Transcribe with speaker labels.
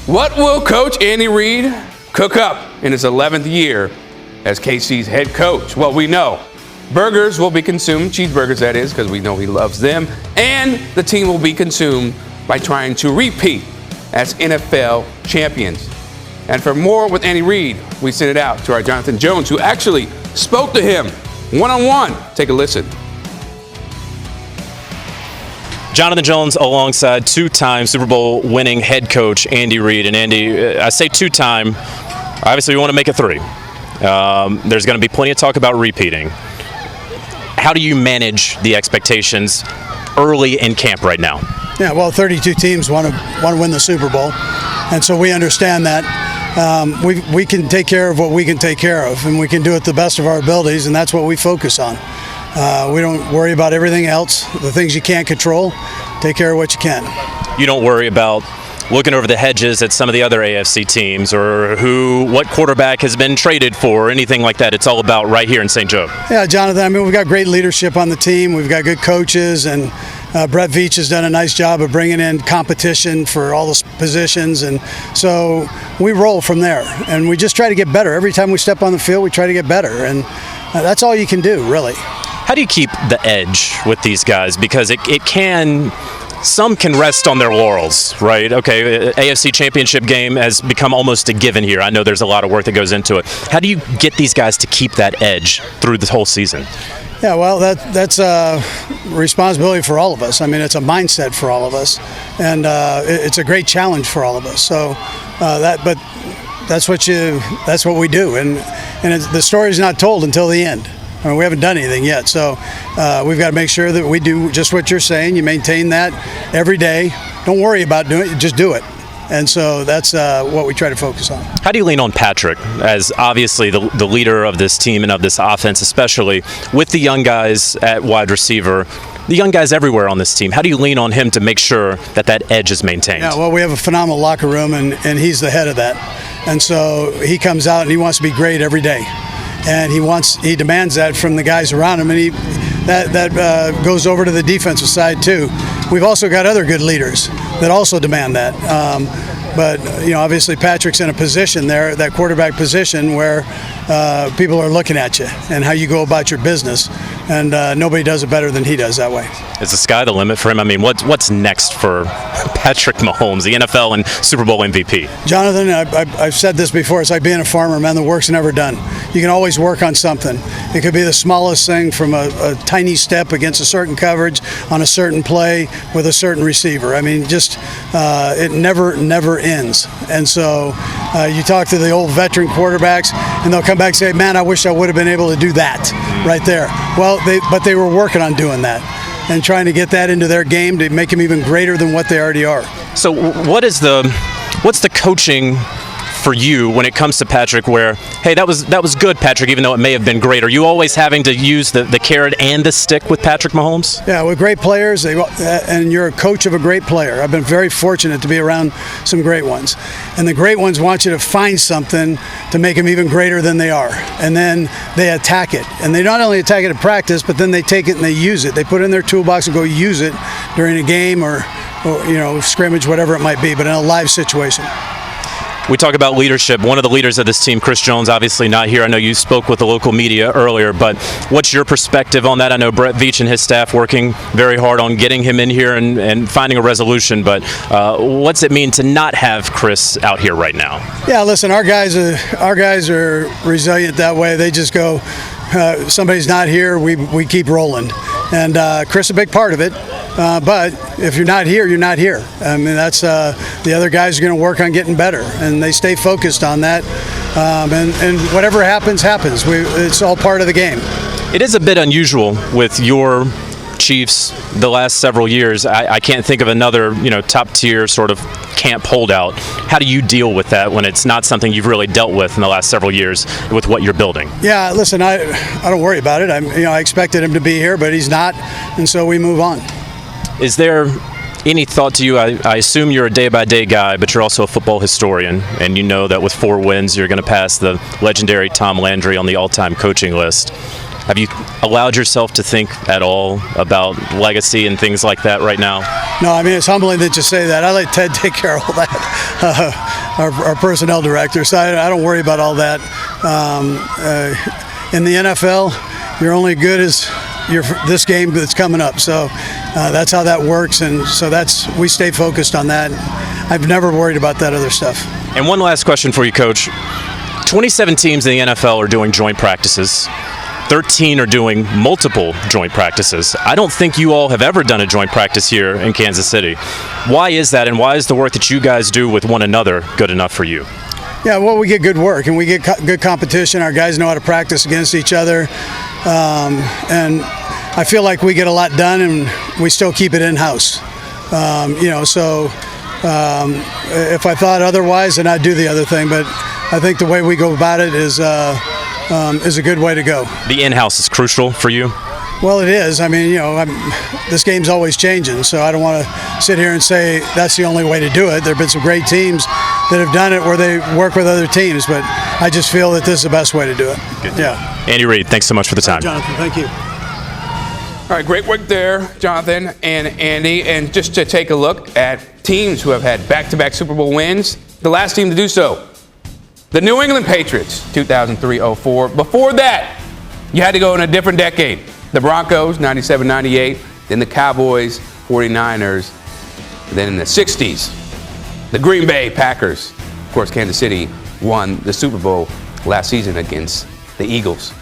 Speaker 1: What will Coach Andy Reid cook up in his 11th year as KC's head coach? Well, we know burgers will be consumed, cheeseburgers that is, because we know he loves them, and the team will be consumed by trying to repeat as NFL champions. And for more with Andy Reid, we send it out to our Jonathan Jones, who actually spoke to him one-on-one. Take a listen.
Speaker 2: Jonathan Jones alongside two-time Super Bowl winning head coach Andy Reid. And Andy, I say two-time, obviously we want to make it three. There's going to be plenty of talk about repeating. How do you manage the expectations early in camp right now?
Speaker 3: Yeah, well, 32 teams want to win the Super Bowl, and so we understand that. We can take care of what we can take care of, and we can do it the best of our abilities, and that's what we focus on. We don't worry about everything else. The things you can't control, take care of what you can.
Speaker 2: You don't worry about looking over the hedges at some of the other AFC teams or what quarterback has been traded for or anything like that. It's all about right here in St. Joe.
Speaker 3: Yeah, Jonathan, I mean, we've got great leadership on the team. We've got good coaches, and Brett Veach has done a nice job of bringing in competition for all the positions, and so we roll from there, and we just try to get better. Every time we step on the field, we try to get better, and that's all you can do, really.
Speaker 2: How do you keep the edge with these guys? Because some can rest on their laurels, right? Okay, AFC Championship game has become almost a given here. I know there's a lot of work that goes into it. How do you get these guys to keep that edge through the whole season?
Speaker 3: Yeah, well, that's a responsibility for all of us. I mean, it's a mindset for all of us, and it's a great challenge for all of us. So but that's what we do, and the story's not told until the end. I mean, we haven't done anything yet, so we've got to make sure that we do just what you're saying. You maintain that every day. Don't worry about doing it, just do it. And so that's what we try to focus on.
Speaker 2: How do you lean on Patrick as obviously the leader of this team and of this offense, especially with the young guys at wide receiver, the young guys everywhere on this team? How do you lean on him to make sure that edge is maintained?
Speaker 3: Yeah, well, we have a phenomenal locker room, and he's the head of that. And so he comes out and he wants to be great every day. And he demands that from the guys around him, and that goes over to the defensive side too. We've also got other good leaders that also demand that. But obviously Patrick's in a position there, that quarterback position, where people are looking at you and how you go about your business, and nobody does it better than he does that way.
Speaker 2: Is the sky the limit for him? I mean, what's next for Patrick Mahomes, the NFL and Super Bowl MVP?
Speaker 3: Jonathan, I've said this before. It's like being a farmer, man. The work's never done. You can always work on something. It could be the smallest thing, from a tiny step against a certain coverage on a certain play with a certain receiver. I mean, just it never ends. And so you talk to the old veteran quarterbacks, and they'll come back and say, man, I wish I would have been able to do that right there. Well, but they were working on doing that and trying to get that into their game to make them even greater than what they already are.
Speaker 2: So what's the coaching for you when it comes to Patrick, where, hey, that was good, Patrick, even though it may have been great? Are you always having to use the carrot and the stick with Patrick Mahomes?
Speaker 3: Yeah, with great players, and you're a coach of a great player. I've been very fortunate to be around some great ones. And the great ones want you to find something to make them even greater than they are. And then they attack it. And they not only attack it at practice, but then they take it and they use it. They put it in their toolbox and go use it during a game or scrimmage, whatever it might be, but in a live situation.
Speaker 2: We talk about leadership. One of the leaders of this team, Chris Jones, obviously not here. I know you spoke with the local media earlier, but what's your perspective on that? I know Brett Veach and his staff working very hard on getting him in here and finding a resolution, but what's it mean to not have Chris out here right now? Yeah,
Speaker 3: listen, our guys are resilient that way. They just go, somebody's not here, we keep rolling. And Chris is a big part of it. But if you're not here, you're not here. I mean, that's the other guys are going to work on getting better, and they stay focused on that. And whatever happens. It's all part of the game.
Speaker 2: It is a bit unusual with your Chiefs the last several years. I can't think of another top tier sort of camp holdout. How do you deal with that when it's not something you've really dealt with in the last several years with what you're building?
Speaker 3: Yeah, listen, I don't worry about it. I expected him to be here, but he's not, and so we move on.
Speaker 2: Is there any thought to you? I assume you're a day-by-day guy, but you're also a football historian, and you know that with 4 wins, you're going to pass the legendary Tom Landry on the all-time coaching list. Have you allowed yourself to think at all about legacy and things like that right now?
Speaker 3: No, I mean, it's humbling that you say that. I let Ted take care of all that. our personnel director. So I don't worry about all that. In the NFL, you're only good as this game that's coming up. So that's how that works, and so we stay focused on that. I've never worried about that other stuff.
Speaker 2: And one last question for you, Coach. 27 teams in the NFL are doing joint practices. 13 are doing multiple joint practices. I don't think you all have ever done a joint practice here in Kansas City. Why is that, and why is the work that you guys do with one another good enough for you?
Speaker 3: Yeah, well, we get good work and we get good competition. Our guys know how to practice against each other. And I feel like we get a lot done and we still keep it in-house. So if I thought otherwise, then I'd do the other thing. But I think the way we go about it is a good way to go.
Speaker 2: The in-house is crucial for you?
Speaker 3: Well, it is. I mean, this game's always changing, so I don't want to sit here and say that's the only way to do it. There have been some great teams that have done it where they work with other teams, but I just feel that this is the best way to do it.
Speaker 2: Good.
Speaker 3: Yeah.
Speaker 2: Andy Reid, thanks so much for the time.
Speaker 3: Jonathan, thank you.
Speaker 1: All right, great work there, Jonathan and Andy. And just to take a look at teams who have had back-to-back Super Bowl wins, the last team to do so, the New England Patriots, 2003-04. Before that, you had to go in a different decade. The Broncos, 97-98, then the Cowboys, 49ers, then in the 60s, the Green Bay Packers. Of course, Kansas City won the Super Bowl last season against the Eagles.